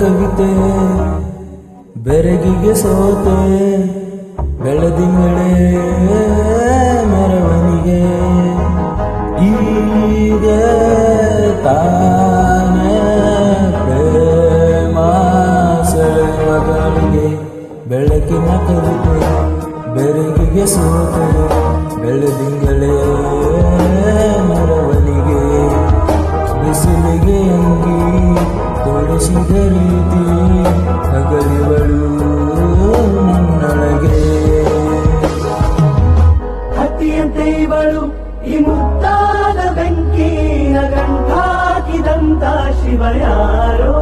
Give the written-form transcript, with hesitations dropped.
ಕವಿತೆ ಬೆರಗಿಗೆ ಸೋತೆ ಬೆಳೆದಿಂಗಳೇ ಮೆರವಣಿಗೆ ಈಗ ತಾನೇ ಪ್ರೇಮ ಸೆಳೆವಗಳಿಗೆ ಬೆಳಕಿನ ಕವಿತೆ ಬೆರಗಿಗೆ ಸೋತೆ ಬೆಳೆದಿಂಗಳೇ ಮೆರವಣಿಗೆ ಬಿಸಿಲಿಗೆ ಅಂಗಿ ತೊಡಿಸಿದ ರೀತಿ ಹಗಲಿವಳು ನನ್ನೊಳಗೆ ಹತ್ತಿಯಂತೆ ಇವಳು ಈ ಮುತ್ತಾದ ಬೆಂಕಿನ ಗಂಟಾಕಿದಂತ ಶಿವ ಯಾರೋ